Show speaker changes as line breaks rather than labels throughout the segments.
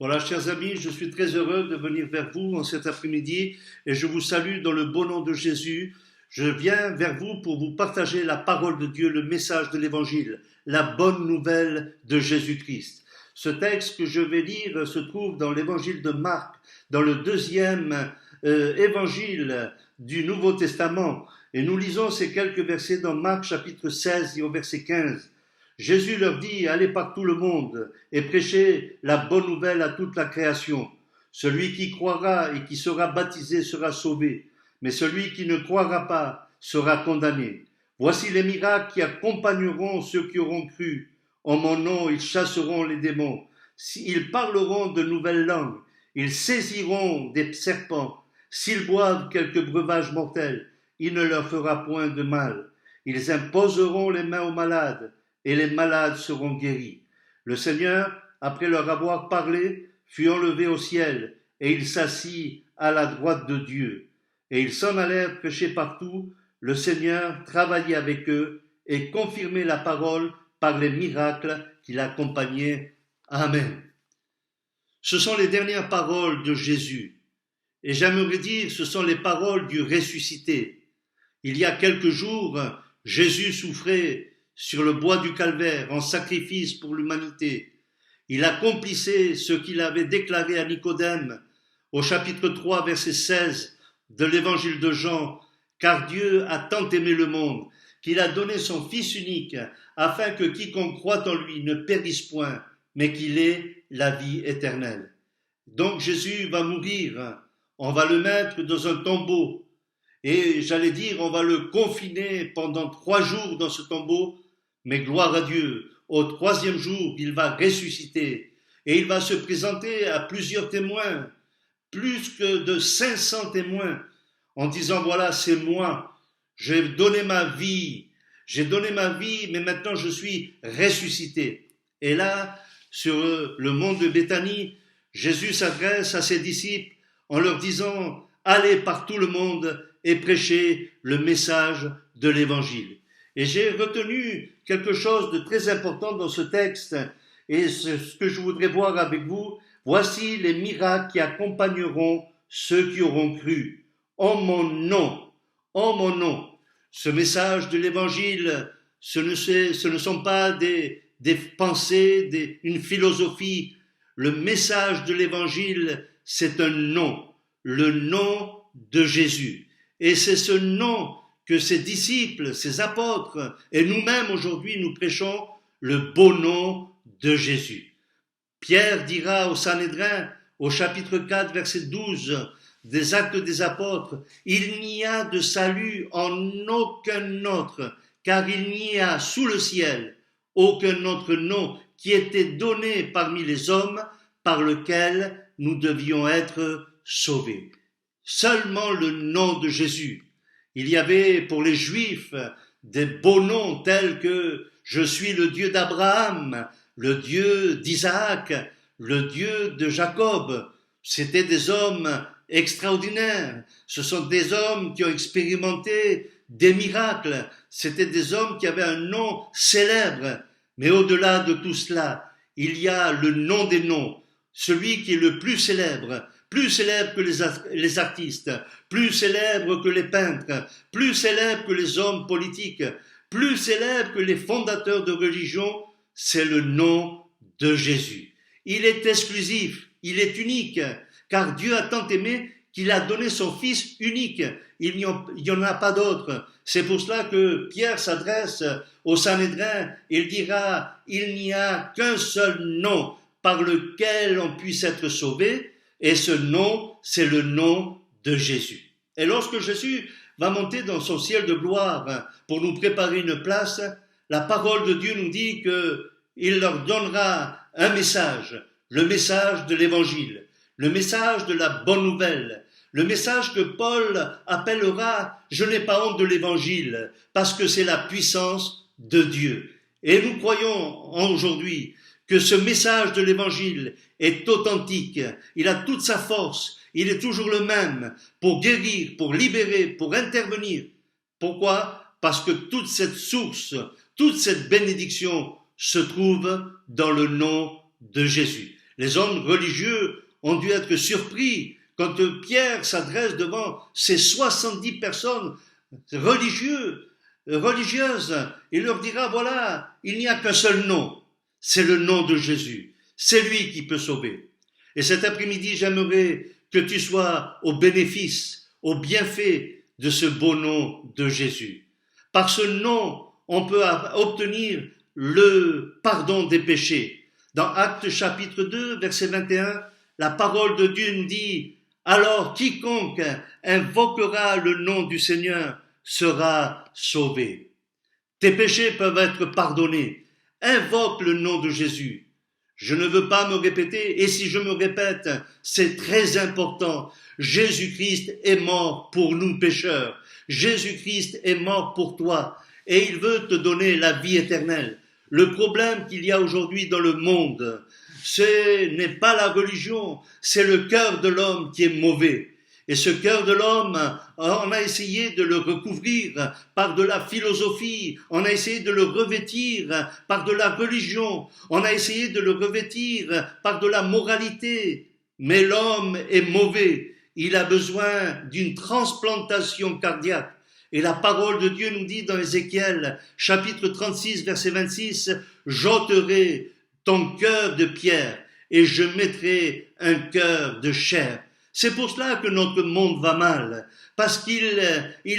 Voilà, chers amis, je suis très heureux de venir vers vous en cet après-midi et je vous salue dans le beau nom de Jésus. Je viens vers vous pour vous partager la parole de Dieu, le message de l'Évangile, la bonne nouvelle de Jésus-Christ. Ce texte que je vais lire se trouve dans l'Évangile de Marc, dans le deuxième Évangile du Nouveau Testament. Et nous lisons ces quelques versets dans Marc chapitre 16 et au verset 15. Jésus leur dit, allez par tout le monde et prêchez la bonne nouvelle à toute la création. Celui qui croira et qui sera baptisé sera sauvé, mais celui qui ne croira pas sera condamné. Voici les miracles qui accompagneront ceux qui auront cru. En mon nom, ils chasseront les démons. Ils parleront de nouvelles langues. Ils saisiront des serpents. S'ils boivent quelques breuvages mortels, il ne leur fera point de mal. Ils imposeront les mains aux malades et les malades seront guéris. Le Seigneur, après leur avoir parlé, fut enlevé au ciel, et il s'assit à la droite de Dieu. Et ils s'en allèrent prêcher partout. Le Seigneur travaillait avec eux et confirmait la parole par les miracles qui l'accompagnaient. Amen. Ce sont les dernières paroles de Jésus. Et j'aimerais dire, ce sont les paroles du ressuscité. Il y a quelques jours, Jésus souffrait sur le bois du calvaire en sacrifice pour l'humanité. Il accomplissait ce qu'il avait déclaré à Nicodème au chapitre 3, verset 16 de l'évangile de Jean, car Dieu a tant aimé le monde qu'il a donné son Fils unique afin que quiconque croit en lui ne périsse point, mais qu'il ait la vie éternelle. Donc Jésus va mourir, on va le mettre dans un tombeau et j'allais dire on va le confiner pendant 3 jours dans ce tombeau. Mais gloire à Dieu, au 3e jour, il va ressusciter et il va se présenter à plusieurs témoins, plus que de 500 témoins, en disant voilà, c'est moi, j'ai donné ma vie, mais maintenant je suis ressuscité. Et là, sur le mont de Béthanie, Jésus s'adresse à ses disciples en leur disant allez par tout le monde et prêchez le message de l'Évangile. Et j'ai retenu quelque chose de très important dans ce texte, et c'est ce que je voudrais voir avec vous. Voici les miracles qui accompagneront ceux qui auront cru. En mon nom, en mon nom. Ce message de l'Évangile, ce ne sont pas des pensées, une philosophie. Le message de l'Évangile, c'est un nom, le nom de Jésus. Et c'est ce nom que ses disciples, ses apôtres, et nous-mêmes aujourd'hui, nous prêchons le beau nom de Jésus. Pierre dira au Sanhédrin, au chapitre 4, verset 12, des Actes des Apôtres, « Il n'y a de salut en aucun autre, car il n'y a sous le ciel aucun autre nom qui était donné parmi les hommes par lequel nous devions être sauvés. » Seulement le nom de Jésus. Il y avait pour les Juifs des beaux noms tels que « Je suis le Dieu d'Abraham », le Dieu d'Isaac, le Dieu de Jacob. C'étaient des hommes extraordinaires. Ce sont des hommes qui ont expérimenté des miracles. C'étaient des hommes qui avaient un nom célèbre. Mais au-delà de tout cela, il y a le nom des noms, celui qui est le plus célèbre que les artistes, plus célèbre que les peintres, plus célèbre que les hommes politiques, plus célèbre que les fondateurs de religion, c'est le nom de Jésus. Il est exclusif, il est unique, car Dieu a tant aimé qu'il a donné son Fils unique. Il n'y en a pas d'autre. C'est pour cela que Pierre s'adresse au Sanhédrin, il dira « Il n'y a qu'un seul nom par lequel on puisse être sauvé, et ce nom, c'est le nom de Jésus. » Et lorsque Jésus va monter dans son ciel de gloire pour nous préparer une place, la parole de Dieu nous dit qu'il leur donnera un message, le message de l'Évangile, le message de la bonne nouvelle, le message que Paul appellera « Je n'ai pas honte de l'Évangile » parce que c'est la puissance de Dieu. Et nous croyons aujourd'hui que ce message de l'Évangile est authentique, il a toute sa force, il est toujours le même pour guérir, pour libérer, pour intervenir. Pourquoi ? Parce que toute cette source, toute cette bénédiction se trouve dans le nom de Jésus. Les hommes religieux ont dû être surpris quand Pierre s'adresse devant ces 70 personnes religieuses. Il leur dira, voilà, il n'y a qu'un seul nom, c'est le nom de Jésus. C'est lui qui peut sauver. Et cet après-midi, j'aimerais que tu sois au bénéfice, au bienfait de ce beau nom de Jésus. Par ce nom, on peut obtenir le pardon des péchés. Dans Actes chapitre 2, verset 21, la parole de Dieu nous dit « Alors quiconque invoquera le nom du Seigneur sera sauvé. » Tes péchés peuvent être pardonnés. Invoque le nom de Jésus. Je ne veux pas me répéter, et si je me répète, c'est très important. Jésus-Christ est mort pour nous pécheurs. Jésus-Christ est mort pour toi, et il veut te donner la vie éternelle. Le problème qu'il y a aujourd'hui dans le monde, ce n'est pas la religion, c'est le cœur de l'homme qui est mauvais. Et ce cœur de l'homme, on a essayé de le recouvrir par de la philosophie, on a essayé de le revêtir par de la religion, on a essayé de le revêtir par de la moralité. Mais l'homme est mauvais, il a besoin d'une transplantation cardiaque. Et la parole de Dieu nous dit dans Ézéchiel, chapitre 36, verset 26, « J'ôterai ton cœur de pierre et je mettrai un cœur de chair. » C'est pour cela que notre monde va mal, parce qu'il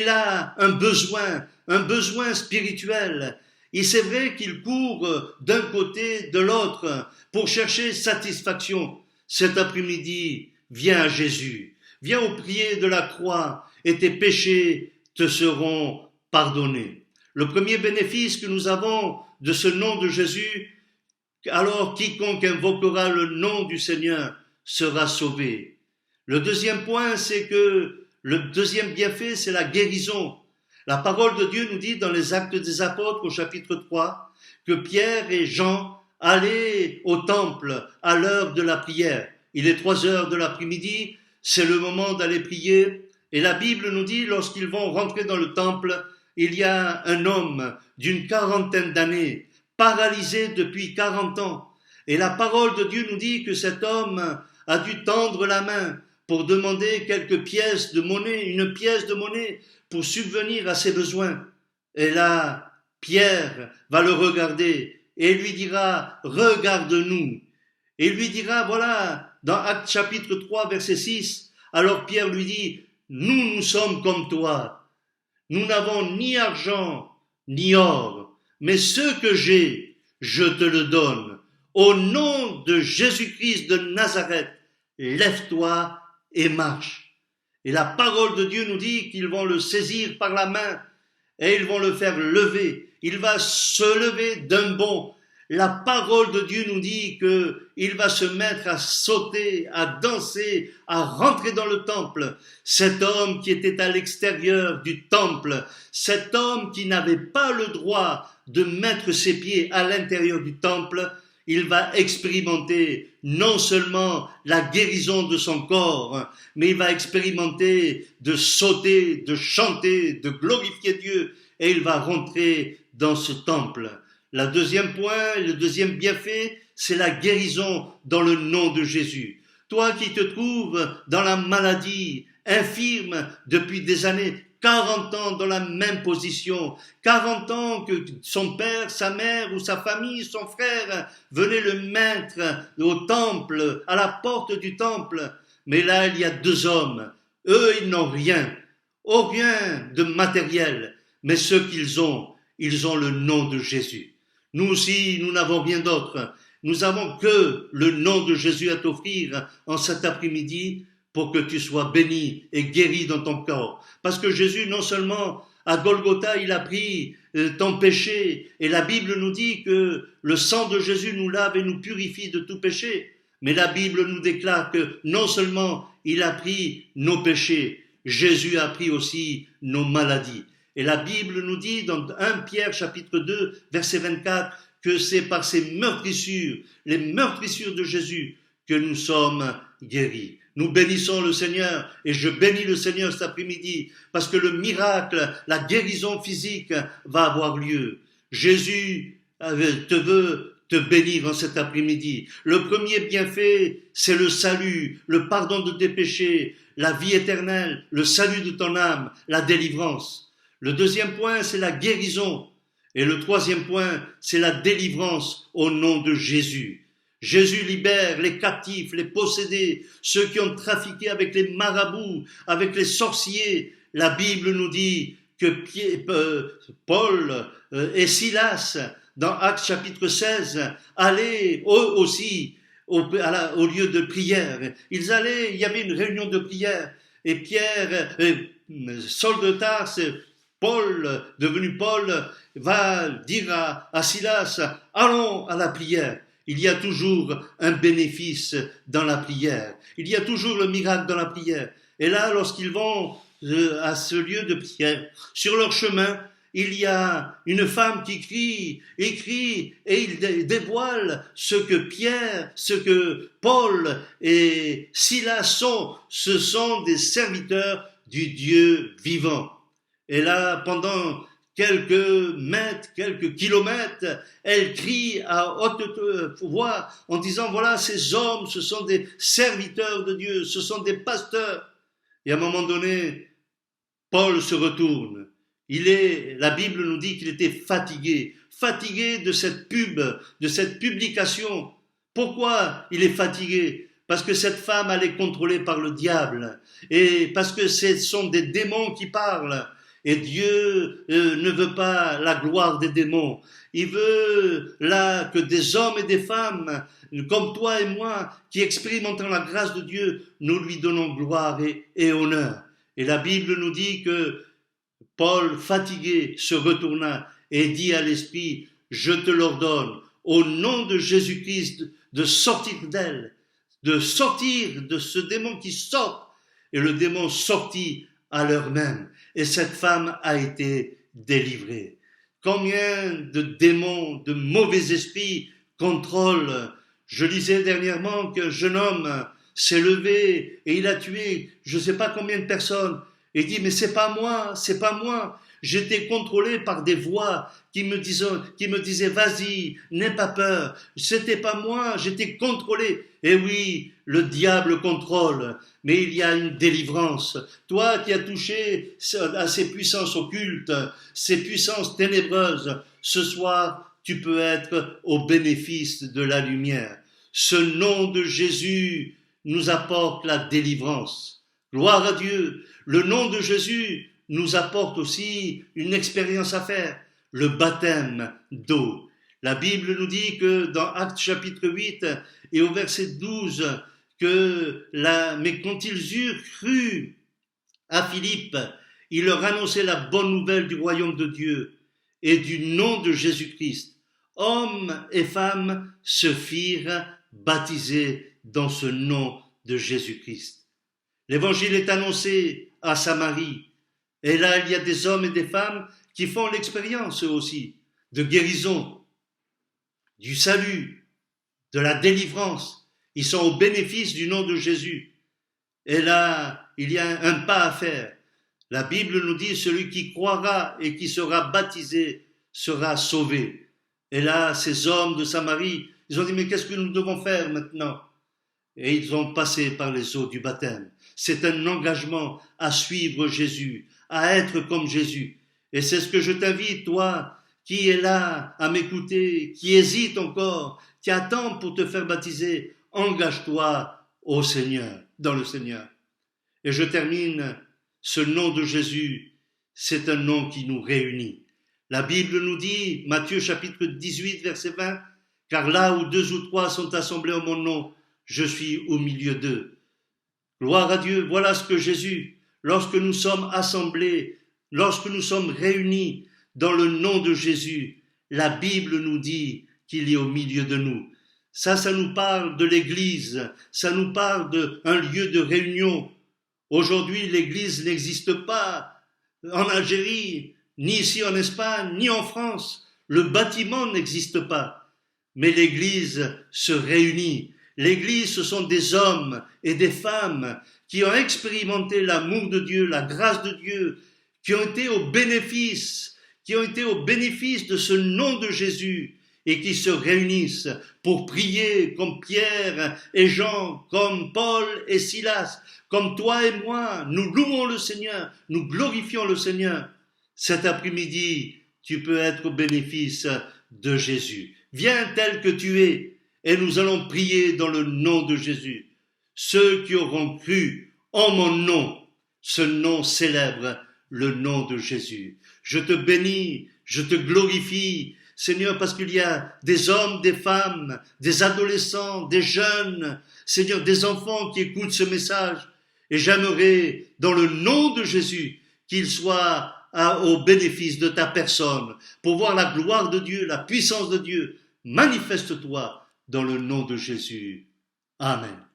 a un besoin spirituel. Et c'est vrai qu'il court d'un côté, de l'autre, pour chercher satisfaction. Cet après-midi, viens à Jésus, viens au pied de la croix, et tes péchés te seront pardonnés. Le premier bénéfice que nous avons de ce nom de Jésus, alors quiconque invoquera le nom du Seigneur sera sauvé. Le deuxième point, c'est que le deuxième bienfait, c'est la guérison. La parole de Dieu nous dit dans les Actes des Apôtres au chapitre 3 que Pierre et Jean allaient au temple à l'heure de la prière. Il est 3 heures de l'après-midi, c'est le moment d'aller prier. Et la Bible nous dit, lorsqu'ils vont rentrer dans le temple, il y a un homme d'une 40aine d'années, paralysé depuis 40 ans. Et la parole de Dieu nous dit que cet homme a dû tendre la main pour demander quelques pièces de monnaie, une pièce de monnaie pour subvenir à ses besoins. Et là, Pierre va le regarder et lui dira, regarde-nous. Et il lui dira, voilà, dans Actes chapitre 3, verset 6, alors Pierre lui dit, nous sommes comme toi. Nous n'avons ni argent, ni or, mais ce que j'ai, je te le donne. Au nom de Jésus-Christ de Nazareth, lève-toi et marche. Et la parole de Dieu nous dit qu'ils vont le saisir par la main et ils vont le faire lever. Il va se lever d'un bond. La parole de Dieu nous dit qu'il va se mettre à sauter, à danser, à rentrer dans le temple. Cet homme qui était à l'extérieur du temple, cet homme qui n'avait pas le droit de mettre ses pieds à l'intérieur du temple, il va expérimenter non seulement la guérison de son corps, mais il va expérimenter de sauter, de chanter, de glorifier Dieu, et il va rentrer dans ce temple. Le deuxième bienfait, c'est la guérison dans le nom de Jésus. Toi qui te trouves dans la maladie, infirme depuis des années, 40 ans dans la même position, 40 ans que son père, sa mère ou sa famille, son frère venaient le mettre au temple, à la porte du temple. Mais là, il y a 2 hommes. Eux, ils n'ont rien de matériel, mais ce qu'ils ont le nom de Jésus. Nous aussi, nous n'avons rien d'autre. Nous avons que le nom de Jésus à t'offrir en cet après-midi pour que tu sois béni et guéri dans ton corps. Parce que Jésus, non seulement à Golgotha, il a pris ton péché, et la Bible nous dit que le sang de Jésus nous lave et nous purifie de tout péché. Mais la Bible nous déclare que non seulement il a pris nos péchés, Jésus a pris aussi nos maladies. Et la Bible nous dit dans 1 Pierre chapitre 2, verset 24, que c'est par ces meurtrissures, les meurtrissures de Jésus, que nous sommes guéris. Nous bénissons le Seigneur et je bénis le Seigneur cet après-midi parce que le miracle, la guérison physique va avoir lieu. Jésus te veut te bénir en cet après-midi. Le premier bienfait, c'est le salut, le pardon de tes péchés, la vie éternelle, le salut de ton âme, la délivrance. Le deuxième point, c'est la guérison. Et le troisième point, c'est la délivrance au nom de Jésus. Jésus libère les captifs, les possédés, ceux qui ont trafiqué avec les marabouts, avec les sorciers. La Bible nous dit que Paul et Silas, dans Actes chapitre 16, allaient eux aussi au lieu de prière. Ils allaient, il y avait une réunion de prière. Et Pierre, Saul de Tarse, Paul, devenu Paul, va dire à Silas, allons à la prière. Il y a toujours un bénéfice dans la prière. Il y a toujours le miracle dans la prière. Et là, lorsqu'ils vont à ce lieu de prière, sur leur chemin, il y a une femme qui crie, et il dévoile ce que Paul et Silas sont. Ce sont des serviteurs du Dieu vivant. Et là, pendant quelques mètres, quelques kilomètres, elle crie à haute voix en disant, voilà, ces hommes, ce sont des serviteurs de Dieu, ce sont des pasteurs. Et à un moment donné, Paul se retourne. La Bible nous dit qu'il était fatigué de cette pub, de cette publication. Pourquoi il est fatigué? Parce que cette femme, elle est contrôlée par le diable. Et parce que ce sont des démons qui parlent. Et Dieu ne veut pas la gloire des démons. Il veut là que des hommes et des femmes, comme toi et moi, qui expérimentent la grâce de Dieu, nous lui donnons gloire et honneur. Et la Bible nous dit que Paul, fatigué, se retourna et dit à l'esprit, je te l'ordonne, au nom de Jésus-Christ, de sortir d'elle, de sortir de ce démon qui sort. Et le démon sortit à l'heure même. Et cette femme a été délivrée. Combien de démons, de mauvais esprits contrôlent? Je lisais dernièrement qu'un jeune homme s'est levé et il a tué je ne sais pas combien de personnes. Et il dit, mais c'est pas moi. J'étais contrôlé par des voix qui me disaient, vas-y, n'aie pas peur. C'était pas moi, j'étais contrôlé. Et oui, le diable contrôle, mais il y a une délivrance. Toi qui as touché à ces puissances occultes, ces puissances ténébreuses, ce soir, tu peux être au bénéfice de la lumière. Ce nom de Jésus nous apporte la délivrance. Gloire à Dieu. Le nom de Jésus nous apporte aussi une expérience à faire, le baptême d'eau. La Bible nous dit que dans Actes chapitre 8 et au verset 12, mais quand ils eurent cru à Philippe, il leur annonçait la bonne nouvelle du royaume de Dieu et du nom de Jésus-Christ. Hommes et femmes se firent baptiser dans ce nom de Jésus-Christ. L'évangile est annoncé à Samarie. Et là, il y a des hommes et des femmes qui font l'expérience eux aussi de guérison, du salut, de la délivrance. Ils sont au bénéfice du nom de Jésus. Et là, il y a un pas à faire. La Bible nous dit, celui qui croira et qui sera baptisé sera sauvé. Et là, ces hommes de Samarie, ils ont dit, mais qu'est-ce que nous devons faire maintenant? Et ils ont passé par les eaux du baptême. C'est un engagement à suivre Jésus, à être comme Jésus. Et c'est ce que je t'invite, toi, qui es là à m'écouter, qui hésite encore, qui attend pour te faire baptiser, engage-toi au Seigneur, dans le Seigneur. Et je termine, ce nom de Jésus, c'est un nom qui nous réunit. La Bible nous dit, Matthieu chapitre 18, verset 20, « Car là où 2 ou 3 sont assemblés en mon nom, je suis au milieu d'eux. » Gloire à Dieu, voilà ce que Jésus, lorsque nous sommes assemblés, lorsque nous sommes réunis dans le nom de Jésus, la Bible nous dit qu'il est au milieu de nous. Ça nous parle de l'Église, ça nous parle d'un lieu de réunion. Aujourd'hui, l'Église n'existe pas en Algérie, ni ici en Espagne, ni en France. Le bâtiment n'existe pas, mais l'Église se réunit. L'Église, ce sont des hommes et des femmes qui ont expérimenté l'amour de Dieu, la grâce de Dieu, qui ont été au bénéfice de ce nom de Jésus et qui se réunissent pour prier comme Pierre et Jean, comme Paul et Silas, comme toi et moi. Nous louons le Seigneur, nous glorifions le Seigneur. Cet après-midi, tu peux être au bénéfice de Jésus. Viens tel que tu es et nous allons prier dans le nom de Jésus. Ceux qui auront cru en mon nom, ce nom célèbre le nom de Jésus. Je te bénis, je te glorifie, Seigneur, parce qu'il y a des hommes, des femmes, des adolescents, des jeunes, Seigneur, des enfants qui écoutent ce message. Et j'aimerais, dans le nom de Jésus, qu'ils soient au bénéfice de ta personne, pour voir la gloire de Dieu, la puissance de Dieu. Manifeste-toi dans le nom de Jésus. Amen.